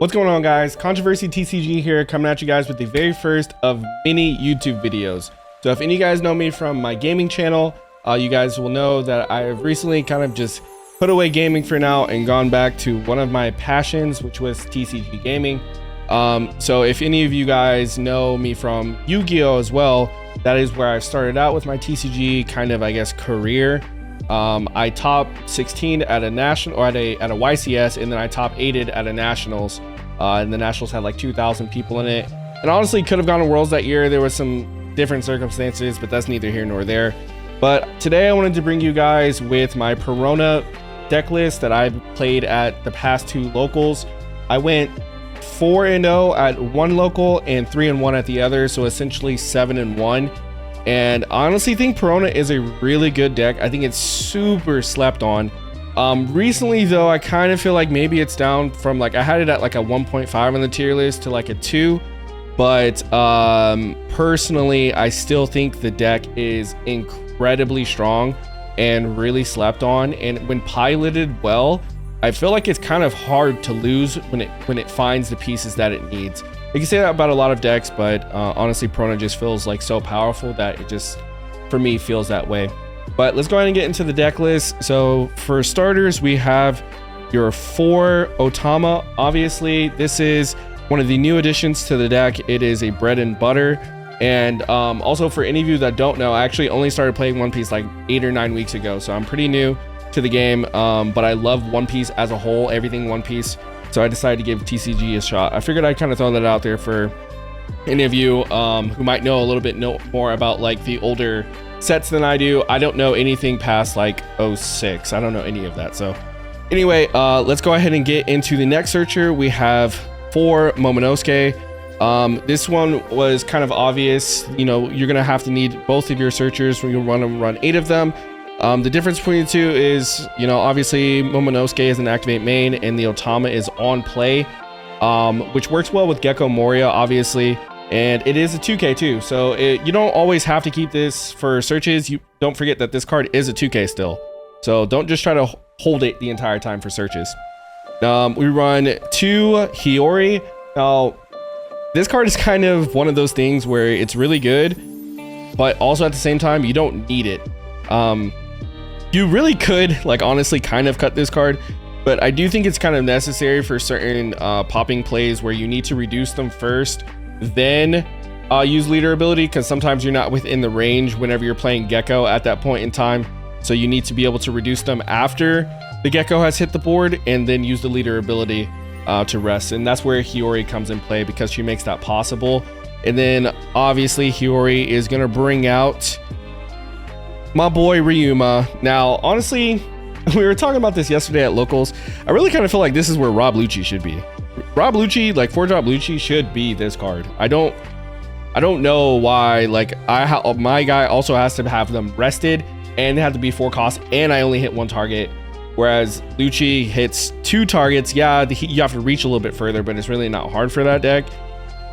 What's going on, guys? Controversy TCG here, coming at you guys with the very first of many YouTube videos. So if any of you guys know me from my gaming channel, you guys will know that I have recently kind of just put away gaming for now and gone back to one of my passions, which was TCG gaming. So if any of you guys know me from Yu-Gi-Oh as well, that is where I started out with my TCG kind of, I guess, career. I top 16 at a national or at a YCS, and then I top 8'd at a nationals, and the nationals had like 2,000 people in it, and honestly could have gone to worlds that year. There was some different circumstances, but that's neither here nor there. But today I wanted to bring you guys with my Perona deck list that I've played at the past 2 locals. I went 4-0 at one local and 3-1 at the other, so essentially 7-1. And I honestly think Perona is a really good deck. I think it's super slept on. Recently though, I kind of feel like maybe it's down from, like, I had it at like a 1.5 on the tier list to like a 2, but personally I still think the deck is incredibly strong and really slept on, and when piloted well, I feel like it's kind of hard to lose when it finds the pieces that it needs. You can say that about a lot of decks, but honestly, Perona just feels like so powerful that it just, for me, feels that way. But let's go ahead and get into the deck list. So for starters, we have your 4 Otama. Obviously, this is one of the new additions to the deck. It is a bread and butter. And also, for any of you that don't know, I actually only started playing One Piece like 8 or 9 weeks ago, so I'm pretty new to the game. But I love One Piece as a whole, everything One Piece. So I decided to give TCG a shot. I figured I'd kind of throw that out there for any of you who might know a little bit more about like the older sets than I do. I don't know anything past like 06. I don't know any of that. So anyway, let's go ahead and get into the next searcher. We have 4 Momonosuke. This one was kind of obvious. You know, you're gonna have to need both of your searchers when you run 8 of them. The difference between the two is, you know, obviously Momonosuke is an activate main and the Otama is on play, which works well with Gecko Moria, obviously, and it is a 2K too, so you don't always have to keep this for searches. You don't forget that this card is a 2K still, so don't just try to hold it the entire time for searches. We run 2 Hiyori. Now, this card is kind of one of those things where it's really good, but also at the same time, you don't need it. You really could, like, honestly kind of cut this card, but I do think it's kind of necessary for certain popping plays where you need to reduce them first, then use leader ability, because sometimes you're not within the range whenever you're playing Gecko at that point in time, so you need to be able to reduce them after the Gecko has hit the board and then use the leader ability to rest, and that's where Hiyori comes in play because she makes that possible. And then obviously Hiyori is going to bring out my boy Ryuma. Now, honestly, we were talking about this yesterday at locals. I really kind of feel like this is where Rob Lucci should be. Rob Lucci, like 4-drop Lucci, should be this card. I don't know why. Like, my guy also has to have them rested and they have to be 4 costs, and I only hit 1 target. Whereas Lucci hits 2 targets. Yeah, you have to reach a little bit further, but it's really not hard for that deck.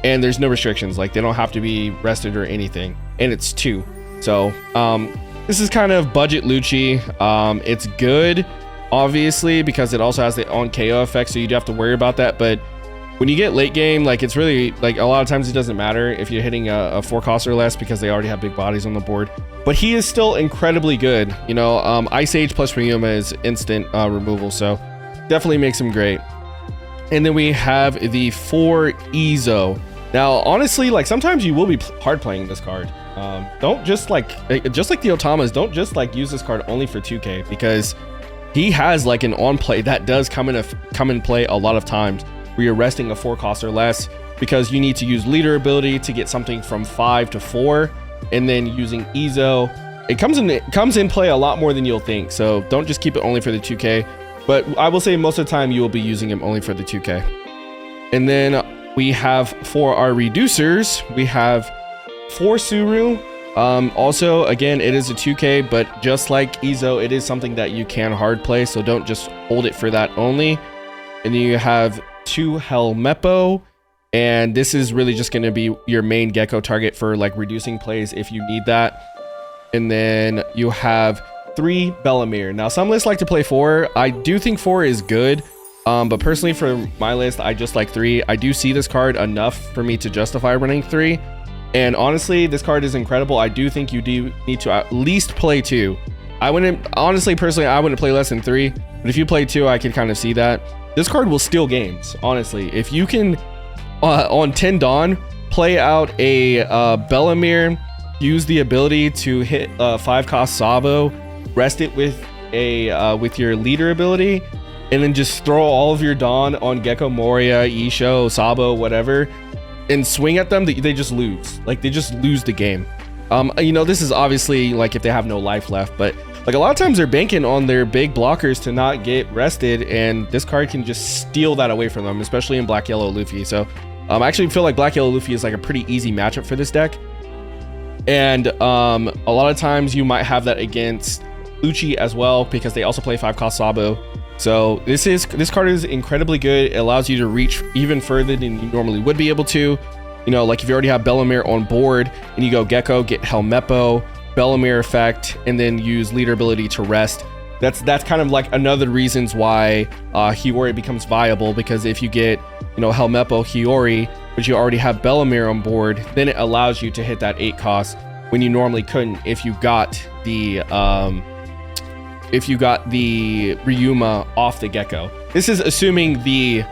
And there's no restrictions. Like, they don't have to be rested or anything. And it's 2. So, this is kind of budget Lucci. It's good, obviously, because it also has the on KO effect, so you do have to worry about that. But when you get late game, like, it's really, like, a lot of times it doesn't matter if you're hitting a 4 cost or less because they already have big bodies on the board. But he is still incredibly good. You know, Ice Age plus Ryuma is instant removal, so definitely makes him great. And then we have the 4 Izo. Now, honestly, like, sometimes you will be hard playing this card. Don't just like the Otamas, don't just like use this card only for 2K, because he has like an on play that does come in play a lot of times where you're resting a 4 cost or less because you need to use leader ability to get something from 5 to 4, and then using Izo, it comes in play a lot more than you'll think. So don't just keep it only for the 2K, but I will say most of the time you will be using him only for the 2K. And then we have, for our reducers, we have 4 Suru. Also, again, it is a 2K, but just like Izo, it is something that you can hard play, so don't just hold it for that only. And then you have 2 Helmeppo, and this is really just going to be your main Gecko target for like reducing plays if you need that. And then you have 3 Bellamere. Now, some lists like to play 4. I do think 4 is good. But personally for my list, I just like 3. I do see this card enough for me to justify running 3. And honestly, this card is incredible. I do think you do need to at least play 2. I wouldn't, honestly, personally, I wouldn't play less than 3. But if you play 2, I could kind of see that. This card will steal games, honestly. If you can, on 10 Dawn, play out a Bellamere, use the issability to hit 5-cost Sabo, rest it with a with your leader ability, and then just throw all of your Dawn on Gecko Moria, Isho, Sabo, whatever, and swing at them, they just lose. Like, they just lose the game. You know, this is obviously like if they have no life left, but like a lot of times they're banking on their big blockers to not get rested, and this card can just steal that away from them, especially in Black Yellow Luffy. So I actually feel like Black Yellow Luffy is like a pretty easy matchup for this deck. And a lot of times you might have that against Lucci as well, because they also play 5-cost Sabo. So this card is incredibly good. It allows you to reach even further than you normally would be able to. You know, like if you already have Bellamere on board and you go Gecko, get Helmeppo, Bellamere effect, and then use leader ability to rest. That's kind of like another reasons why Hiyori becomes viable, because if you get, you know, Helmeppo, Hiyori, but you already have Bellamere on board, then it allows you to hit that 8 cost when you normally couldn't if you got the Ryuma off the Gecko. This is assuming the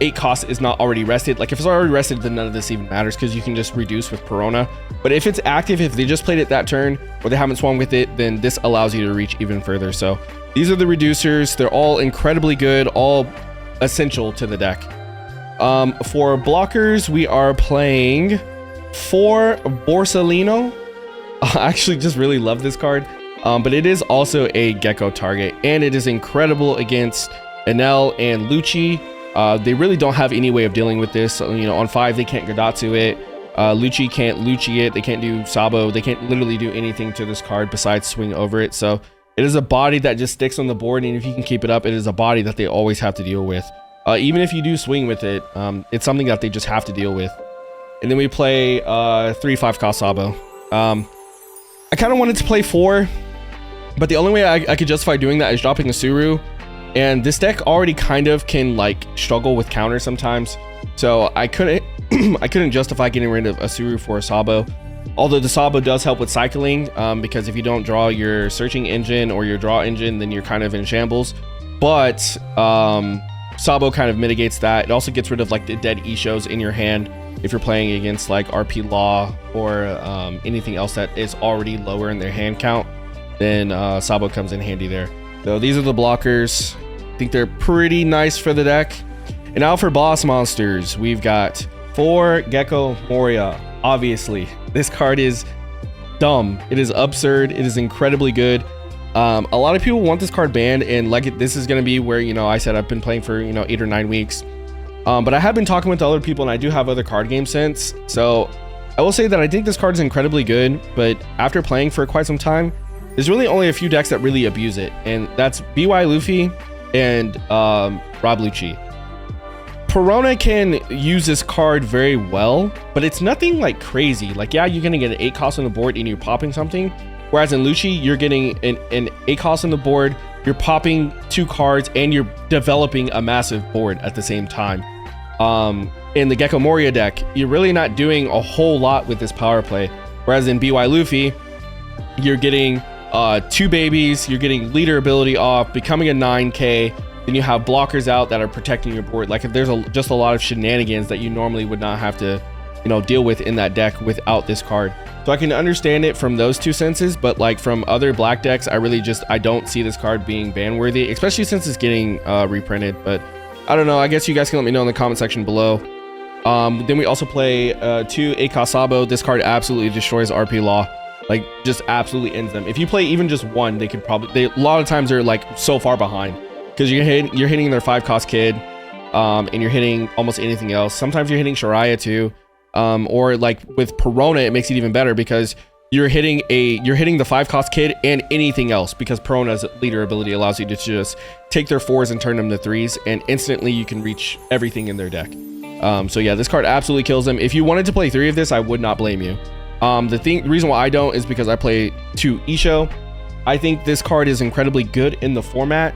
8 cost is not already rested. Like if it's already rested, then none of this even matters, because you can just reduce with Perona. But if it's active, if they just played it that turn or they haven't swung with it, then this allows you to reach even further. So these are the reducers. They're all incredibly good, all essential to the deck. For blockers, we are playing 4 Borsalino. I actually just really love this card. But it is also a Gecko target, and it is incredible against Enel and Lucci. They really don't have any way of dealing with this. So, you know, on 5 they can't Gadatsu it. Lucci can't Lucci it. They can't do Sabo. They can't literally do anything to this card besides swing over it. So it is a body that just sticks on the board, and if you can keep it up, it is a body that they always have to deal with. Even if you do swing with it, it's something that they just have to deal with. And then we play 3 5-cost Sabo. I kind of wanted to play 4, but the only way I could justify doing that is dropping a Suru, and this deck already kind of can like struggle with counters sometimes, so I couldn't I couldn't justify getting rid of a Suru for a Sabo. Although the Sabo does help with cycling, because if you don't draw your searching engine or your draw engine, then you're kind of in shambles. But Sabo kind of mitigates that. It also gets rid of like the dead Ishos in your hand if you're playing against like RP Law or anything else that is already lower in their hand count. Then Sabo comes in handy there. So these are the blockers. I think they're pretty nice for the deck. And now for boss monsters, we've got 4 Gecko Moria. Obviously, this card is dumb. It is absurd. It is incredibly good. A lot of people want this card banned, and like this is going to be where, you know, I said I've been playing for, you know, 8 or 9 weeks. But I have been talking with other people, and I do have other card game sense. So I will say that I think this card is incredibly good, but after playing for quite some time, there's really only a few decks that really abuse it, and that's BY Luffy and Rob Lucci. Perona can use this card very well, but it's nothing like crazy. Like, yeah, you're gonna get an 8 cost on the board and you're popping something, whereas in Lucci, you're getting an 8 cost on the board, you're popping 2 cards, and you're developing a massive board at the same time. In the Gecko Moria deck, you're really not doing a whole lot with this power play, whereas in BY Luffy, you're getting 2 babies, you're getting leader ability off, becoming a 9k, then you have blockers out that are protecting your board. Like, if there's just a lot of shenanigans that you normally would not have to, you know, deal with in that deck without this card. So I can understand it from those 2 senses, but like from other black decks, I don't see this card being ban worthy, especially since it's getting reprinted. But I don't know, I guess you guys can let me know in the comment section below. Then we also play 2 8-cost Sabo. This card absolutely destroys RP Law. Like, just absolutely ends them. If you play even just 1, they could probably, a lot of times they're like so far behind, because you're hitting their 5-cost kid, and you're hitting almost anything else. Sometimes you're hitting Shariah too, or like with Perona, it makes it even better, because you're hitting the 5-cost kid and anything else, because Perona's leader ability allows you to just take their 4s and turn them to 3s, and instantly you can reach everything in their deck. So yeah, this card absolutely kills them. If you wanted to play 3 of this, I would not blame you. The reason why I don't is because I play 2 Isho. I think this card is incredibly good in the format,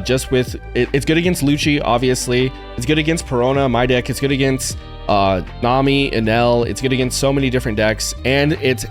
just with it's good against Lucci, obviously. It's good against Perona, my deck. It's good against Nami, Enel. It's good against so many different decks, and its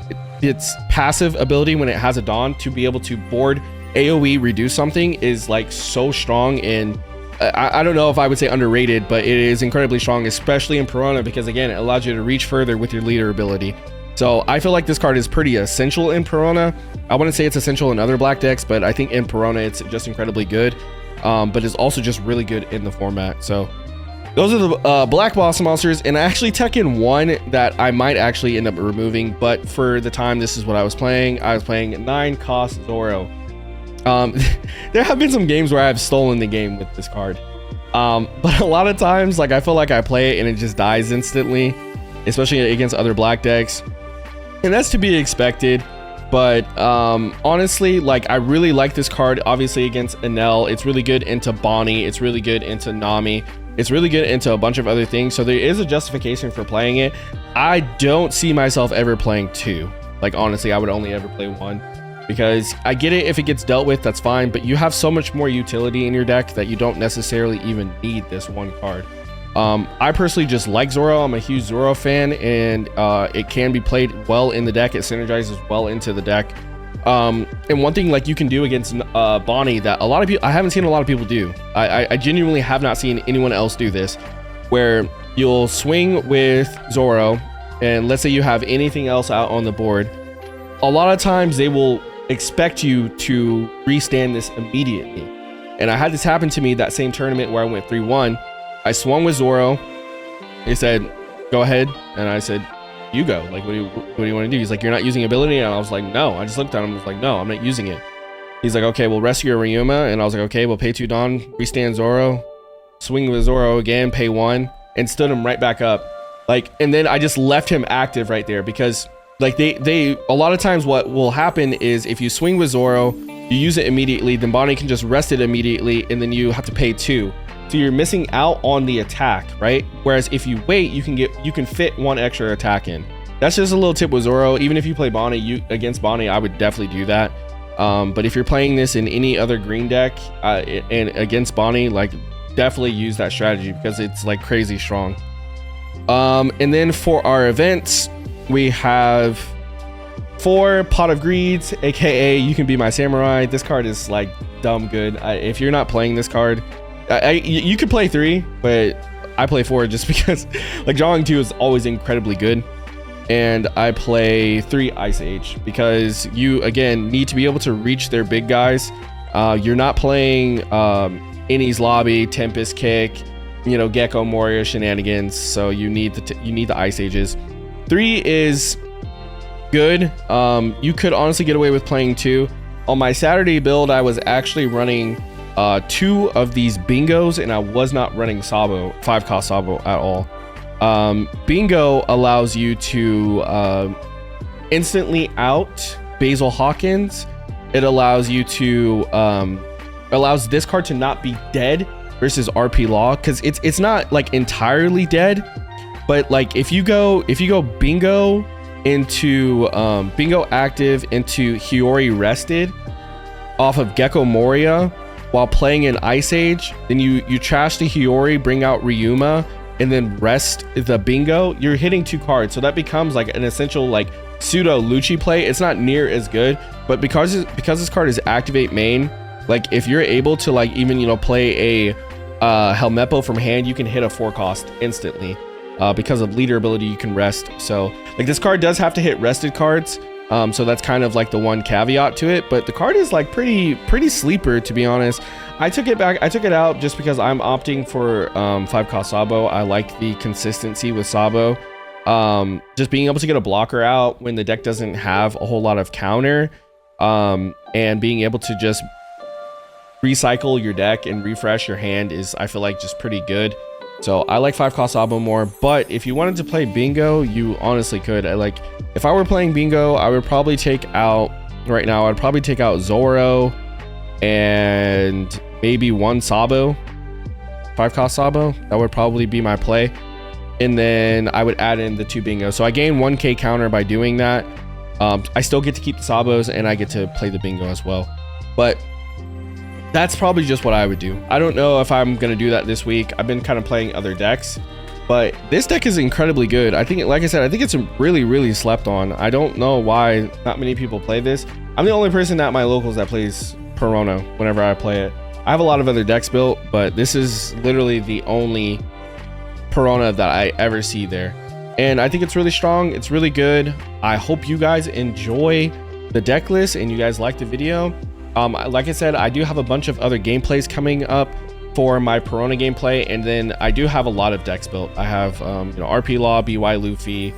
passive ability when it has a Dawn to be able to board AoE reduce something is like so strong. And I don't know if I would say underrated, but it is incredibly strong, especially in Perona, because again, it allows you to reach further with your leader ability. So I feel like this card is pretty essential in Perona. I wouldn't say it's essential in other black decks, but I think in Perona it's just incredibly good. But it's also just really good in the format. So those are the black boss monsters, and I actually tech in one that I might actually end up removing, but for the time this is what I was playing. I was playing 9 cost Zoro. There have been some games where I've stolen the game with this card, but a lot of times, like, I feel like I play it and it just dies instantly, especially against other black decks, and that's to be expected. But honestly, like, I really like this card. Obviously against Enel, it's really good into Bonnie, it's really good into Nami, it's really good into a bunch of other things, so there is a justification for playing it. I don't see myself ever playing 2. Like, honestly, I would only ever play 1, because I get it, if it gets dealt with, that's fine, but you have so much more utility in your deck that you don't necessarily even need this 1 card. I personally just like Zoro. I'm a huge Zoro fan, and it can be played well in the deck. It synergizes well into the deck. And one thing like you can do against Bonnie that a lot of people, I haven't seen a lot of people do. I genuinely have not seen anyone else do this, where you'll swing with Zoro, and let's say you have anything else out on the board. A lot of times they will expect you to restand this immediately. And I had this happen to me that same tournament where I went 3-1. I swung with Zoro. He said, go ahead. And I said, you go. Like, what do you want to do? He's like, you're not using ability? And I was like, no. I just looked at him and was like, no, I'm not using it. He's like, okay, well, rescue your Ryuma. And I was like, okay, well, pay 2 Dawn, restand Zoro, swing with Zoro again, pay 1, and stood him right back up. Like, and then I just left him active right there, because like they a lot of times what will happen is if you swing with Zoro, you use it immediately, then Bonnie can just rest it immediately, and then you have to pay 2. So you're missing out on the attack, right? Whereas if you wait, you can fit 1 extra attack in. That's just a little tip with Zoro. Even if you play Bonnie, against Bonnie, I would definitely do that. But if you're playing this in any other green deck and against Bonnie, like, definitely use that strategy, because it's like crazy strong. And then for our events, we have 4 Pot of Greeds, aka You Can Be My Samurai. This card is like dumb good. If you're not playing this card, you could play 3, but I play 4 just because like drawing 2 is always incredibly good. And I play 3 Ice Age because you again need to be able to reach their big guys. You're not playing Innie's Lobby, Tempest Kick, you know, Gecko Moria shenanigans, so you need the Ice Ages. 3 is good. You could honestly get away with playing 2. On my Saturday build, I was actually running 2 of these bingos, and I was not running Sabo, 5 cost Sabo at all. Bingo allows you to instantly out Basil Hawkins. It allows you to allows this card to not be dead versus RP Law, because it's not like entirely dead, but like if you go bingo into bingo active into Hiyori rested off of Gecko Moria while playing an Ice Age, then you trash the Hiyori, bring out Ryuma, and then rest the bingo, you're hitting 2 cards. So that becomes like an essential like pseudo Lucci play. It's not near as good, but because this card is activate main, like if you're able to like even, you know, play a Helmeppo from hand, you can hit a 4 cost instantly. Because of leader ability, you can rest. So like this card does have to hit rested cards. So that's kind of like the one caveat to it, but the card is like pretty sleeper, to be honest. I took it out just because I'm opting for 5 cost Sabo. I like the consistency with Sabo. Just being able to get a blocker out when the deck doesn't have a whole lot of counter, and being able to just recycle your deck and refresh your hand is, I feel like, just pretty good. So I like 5 cost Sabo more, but if you wanted to play bingo, you honestly could. If I were playing bingo, I would probably take out, right now, I'd probably take out Zoro and maybe 1 Sabo, 5 cost Sabo. That would probably be my play. And then I would add in the 2 bingo. So I gain 1k counter by doing that. I still get to keep the Sabos, and I get to play the bingo as well. But that's probably just what I would do. I don't know if I'm gonna do that this week. I've been kind of playing other decks, but this deck is incredibly good. I think, like I said, I think it's really slept on. I don't know why not many people play this. I'm the only person at my locals that plays Perona whenever I play it. I have a lot of other decks built, but this is literally the only Perona that I ever see there. And I think it's really strong. It's really good. I hope you guys enjoy the deck list and you guys like the video. Like I said, I do have a bunch of other gameplays coming up for my Perona gameplay, and then I do have a lot of decks built. I have you know, RP Law, BY Luffy,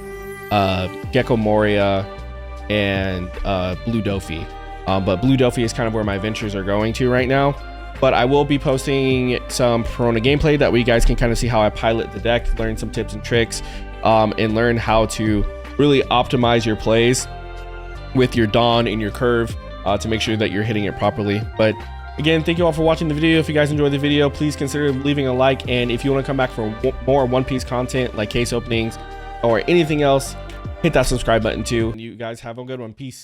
Gecko Moria, and Blue Dofi. But Blue Dofi is kind of where my ventures are going to right now. But I will be posting some Perona gameplay that we guys can kind of see how I pilot the deck, learn some tips and tricks, and learn how to really optimize your plays with your Dawn and your Curve to make sure that you're hitting it properly. But again, thank you all for watching the video. If you guys enjoyed the video, please consider leaving a like. And if you want to come back for more One Piece content like case openings or anything else, hit that subscribe button too. You guys have a good one. Peace.